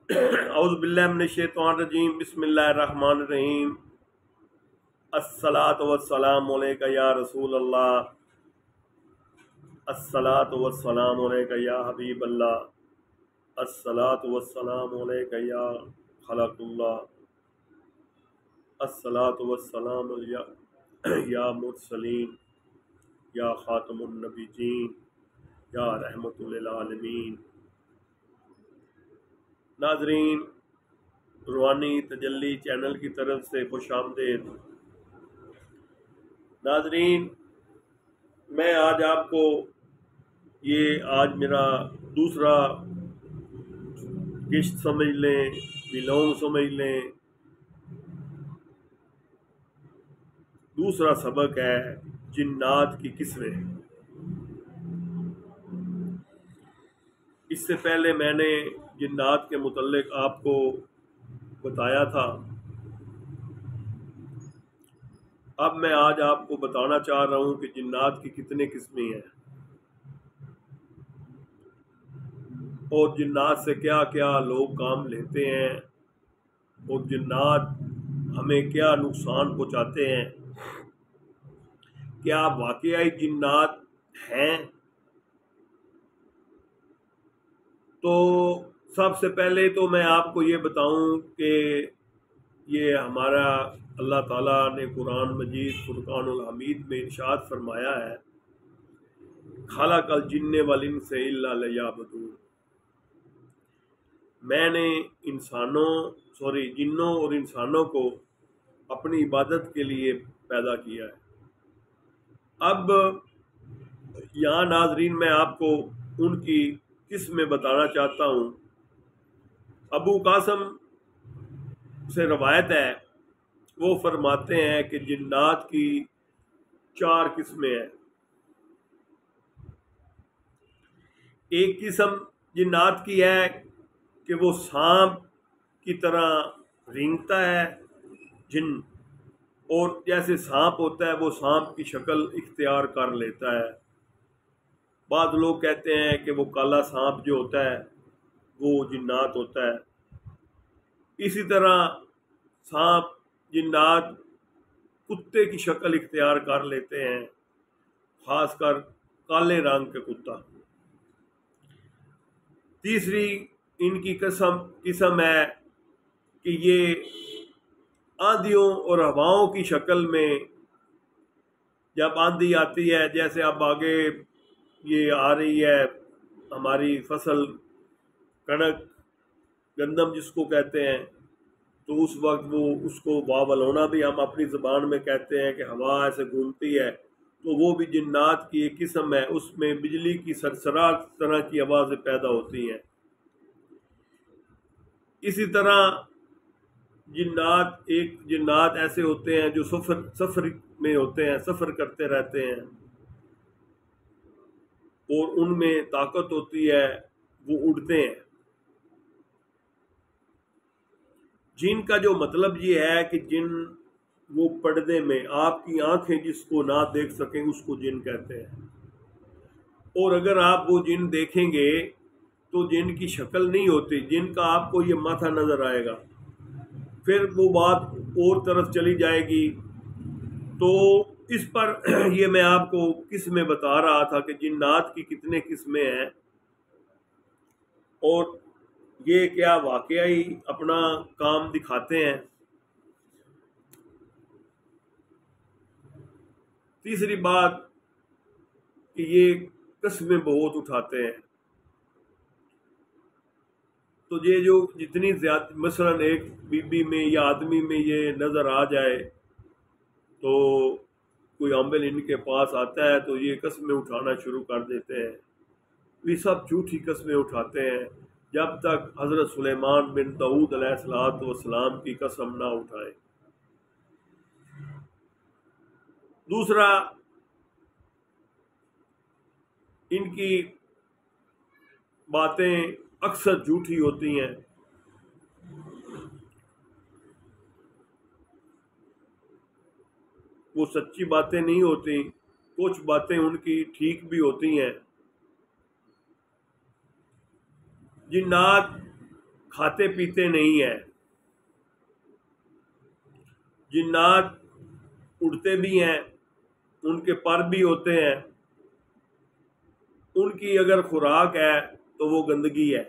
اعوذ باللہ من الشیطان الرجیم، بسم اللہ الرحمن الرحیم۔ الصلاۃ والسلام علیک یا رسول اللہ، الصلاۃ والسلام علیک یا حبیب اللہ، الصلاۃ والسلام علیک یا خلق اللہ، الصلاۃ والسلام یا مرسلین، یا خاتم النبیین، یا رحمت للعالمین۔ ناظرین، روحانی تجلی چینل کی طرف سے خوش آمدید۔ ناظرین، میں آج آپ کو آج میرا دوسرا قسط سمجھ لیں، بلونگ سمجھ لیں، دوسرا سبق ہے جنات کی قسمیں۔ اس سے پہلے میں نے جنات کے متعلق آپ کو بتایا تھا۔ اب میں آج آپ کو بتانا چاہ رہا ہوں کہ جنات کی کتنے قسمیں ہیں اور جنات سے کیا کیا لوگ کام لیتے ہیں اور جنات ہمیں کیا نقصان پہنچاتے ہیں، کیا واقعی جنات ہیں۔ تو سب سے پہلے تو میں آپ کو یہ بتاؤں کہ یہ ہمارا اللہ تعالیٰ نے قرآن مجید فرقان الحمید میں ارشاد فرمایا ہے، خلق الجن والانس الا لیعبدون۔ میں نے جنوں اور انسانوں کو اپنی عبادت کے لیے پیدا کیا ہے۔ اب یہاں ناظرین میں آپ کو ان کی قسمیں بتانا چاہتا ہوں۔ ابو قاسم سے روایت ہے، وہ فرماتے ہیں کہ جنات کی 4 قسمیں ہیں۔ ایک قسم جنات کی ہے کہ وہ سانپ کی طرح رینگتا ہے جن، اور جیسے سانپ ہوتا ہے وہ سانپ کی شکل اختیار کر لیتا ہے۔ بعض لوگ کہتے ہیں کہ وہ کالا سانپ جو ہوتا ہے وہ جنات ہوتا ہے۔ اسی طرح سانپ جنات کتے کی شکل اختیار کر لیتے ہیں، خاص کر کالے رنگ کے کتا۔ تیسری ان کی قسم ہے کہ یہ آندھیوں اور ہواؤں کی شکل میں، جب آندھی آتی ہے، جیسے اب آگے یہ آ رہی ہے ہماری فصل کنک گندم جس کو کہتے ہیں، تو اس وقت وہ اس کو واولونا بھی ہم اپنی زبان میں کہتے ہیں کہ ہوا ایسے گھومتی ہے، تو وہ بھی جنات کی ایک قسم ہے۔ اس میں بجلی کی سرسرا طرح کی آوازیں پیدا ہوتی ہیں۔ اسی طرح جنات ایسے ہوتے ہیں جو سفر میں ہوتے ہیں، سفر کرتے رہتے ہیں اور ان میں طاقت ہوتی ہے، وہ اڑتے ہیں۔ جن کا جو مطلب یہ ہے کہ جن وہ پردے میں، آپ کی آنکھیں جس کو نہ دیکھ سکیں اس کو جن کہتے ہیں، اور اگر آپ وہ جن دیکھیں گے تو جن کی شکل نہیں ہوتی، جن کا آپ کو یہ ماتھا نظر آئے گا۔ پھر وہ بات اور طرف چلی جائے گی۔ تو اس پر یہ میں آپ کو قسمیں بتا رہا تھا کہ جنات کی کتنے قسمیں ہیں اور یہ کیا واقعی اپنا کام دکھاتے ہیں۔ تیسری بات کہ یہ قسمیں بہت اٹھاتے ہیں۔ تو یہ جو جتنی زیادہ مثلا ایک بی بی میں یا آدمی میں یہ نظر آ جائے، تو کوئی عامل ان کے پاس آتا ہے تو یہ قسمیں اٹھانا شروع کر دیتے ہیں۔ یہ سب جھوٹی قسمیں اٹھاتے ہیں جب تک حضرت سلیمان بن داؤد علیہ السلام کی قسم نہ اٹھائیں۔ دوسرا، ان کی باتیں اکثر جھوٹی ہوتی ہیں۔ وہ سچی باتیں نہیں ہوتی، کچھ باتیں ان کی ٹھیک بھی ہوتی ہیں۔ جنات کھاتے پیتے نہیں ہیں، جنات اڑتے بھی ہیں، ان کے پر بھی ہوتے ہیں، ان کی اگر خوراک ہے تو وہ گندگی ہے۔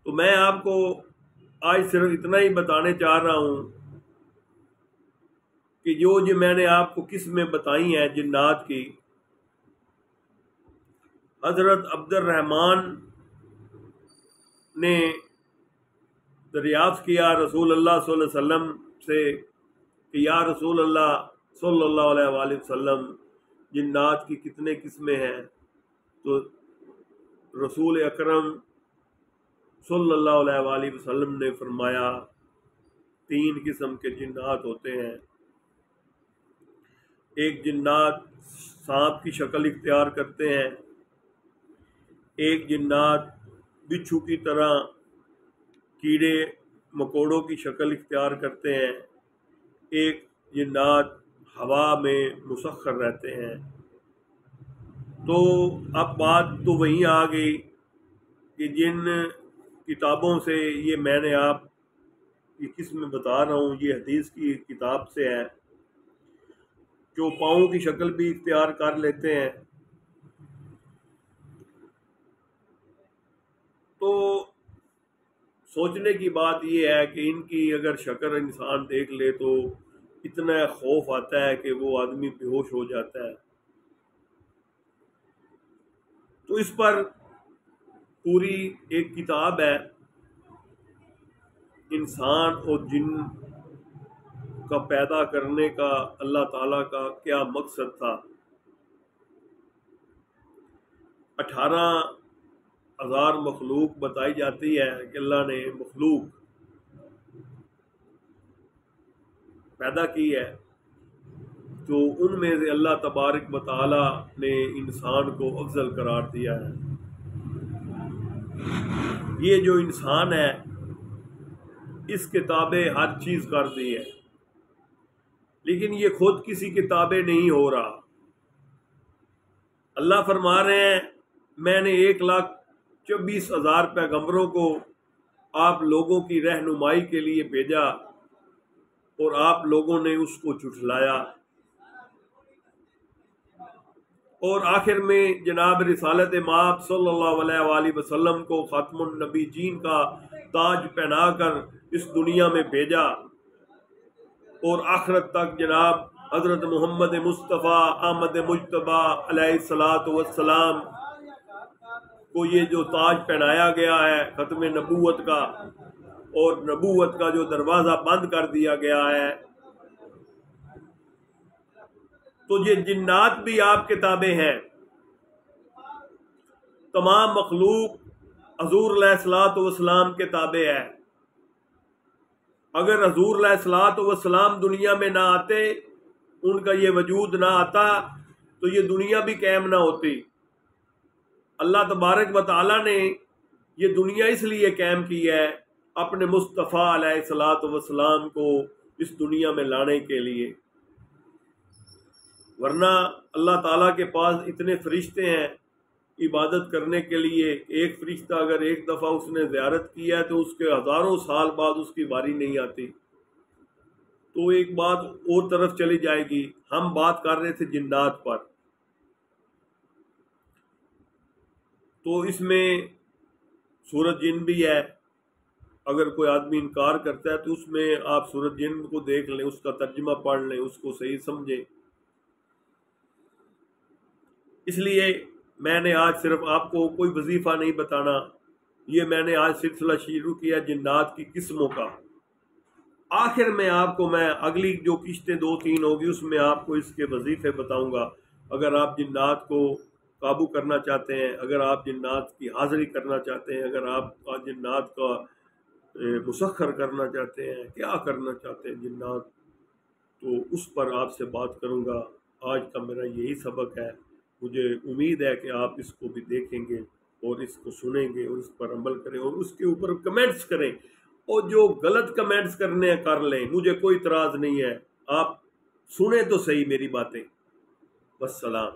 تو میں آپ کو آج صرف اتنا ہی بتانے چاہ رہا ہوں کہ جو میں نے آپ کو قسمیں بتائی ہیں جنات کی، حضرت عبد الرحمن نے دریافت کیا رسول اللہ صلی اللہ علیہ وسلم سے کہ یا رسول اللہ صلی اللہ علیہ وآلہ وسلم، جنات کی کتنے قسمیں ہیں؟ تو رسول اکرم صلی اللہ علیہ وآلہ وسلم نے فرمایا 3 قسم کے جنات ہوتے ہیں۔ ایک جنات سانپ کی شکل اختیار کرتے ہیں، ایک جنات بچھو کی طرح کیڑے مکوڑوں کی شکل اختیار کرتے ہیں، ایک جنات ہوا میں مسخر رہتے ہیں۔ تو اب بات تو وہیں آ گئی کہ جن کتابوں سے یہ میں نے آپ کی قسم بتا رہا ہوں، یہ حدیث کی کتاب سے ہے، جو پاؤں کی شکل بھی اختیار کر لیتے ہیں۔ تو سوچنے کی بات یہ ہے کہ ان کی اگر شکل انسان دیکھ لے تو اتنا خوف آتا ہے کہ وہ آدمی بے ہوش ہو جاتا ہے۔ تو اس پر پوری ایک کتاب ہے، انسان اور جن کا پیدا کرنے کا اللہ تعالیٰ کا کیا مقصد تھا۔ 18,000 مخلوق بتائی جاتی ہے کہ اللہ نے مخلوق پیدا کی ہے، تو ان میں سے اللہ تبارک و تعالیٰ نے انسان کو افضل قرار دیا ہے۔ یہ جو انسان ہے اس کتابیں ہر چیز کر دی ہے، لیکن یہ خود کسی کتابیں نہیں ہو رہا۔ اللہ فرما رہے ہیں میں نے 1,24,000 پیغمبروں کو آپ لوگوں کی رہنمائی کے لیے بھیجا اور آپ لوگوں نے اس کو جھٹلایا، اور آخر میں جناب رسالت مآب صلی اللہ علیہ وآلہ وسلم کو خاتم النبی جین کا تاج پہنا کر اس دنیا میں بھیجا، اور آخرت تک جناب حضرت محمد مصطفیٰ احمد مجتبیٰ علیہ الصلاۃ والسلام کو یہ جو تاج پہنایا گیا ہے ختم نبوت کا، اور نبوت کا جو دروازہ بند کر دیا گیا ہے، تو یہ جنات بھی آپ کتابیں ہیں۔ تمام مخلوق حضور علیہ الصلاۃ والسلام کتابیں ہیں۔ اگر حضور علیہ الصلاۃ والسلام دنیا میں نہ آتے، ان کا یہ وجود نہ آتا، تو یہ دنیا بھی قائم نہ ہوتی۔ اللہ تبارک و تعالیٰ نے یہ دنیا اس لیے قائم کی ہے اپنے مصطفیٰ علیہ الصلاۃ والسلام کو اس دنیا میں لانے کے لیے، ورنہ اللہ تعالیٰ کے پاس اتنے فرشتے ہیں عبادت کرنے کے لیے، ایک فرشتہ اگر ایک دفعہ اس نے زیارت کیا ہے تو اس کے ہزاروں سال بعد اس کی باری نہیں آتی۔ تو ایک بات اور طرف چلی جائے گی۔ ہم بات کر رہے تھے جنات پر، تو اس میں سورۃ جن بھی ہے۔ اگر کوئی آدمی انکار کرتا ہے تو اس میں آپ سورۃ جن کو دیکھ لیں، اس کا ترجمہ پڑھ لیں، اس کو صحیح سمجھیں۔ اس لیے میں نے آج صرف آپ کو کوئی وظیفہ نہیں بتانا، یہ میں نے آج سلسلہ شروع کیا جنات کی قسموں کا۔ آخر میں آپ کو میں اگلی جو قسطیں 2-3 ہوگی اس میں آپ کو اس کے وظیفے بتاؤں گا۔ اگر آپ جنات کو قابو کرنا چاہتے ہیں، اگر آپ جنات کی حاضری کرنا چاہتے ہیں، اگر آپ جنات کا مسخر کرنا چاہتے ہیں، کیا کرنا چاہتے ہیں جنات، تو اس پر آپ سے بات کروں گا۔ آج کا میرا یہی سبق ہے۔ مجھے امید ہے کہ آپ اس کو بھی دیکھیں گے اور اس کو سنیں گے اور اس پر عمل کریں اور اس کے اوپر کمنٹس کریں، اور جو غلط کمنٹس کرنے ہیں کر لیں، مجھے کوئی اعتراض نہیں ہے۔ آپ سنیں تو صحیح میری باتیں۔ والسلام۔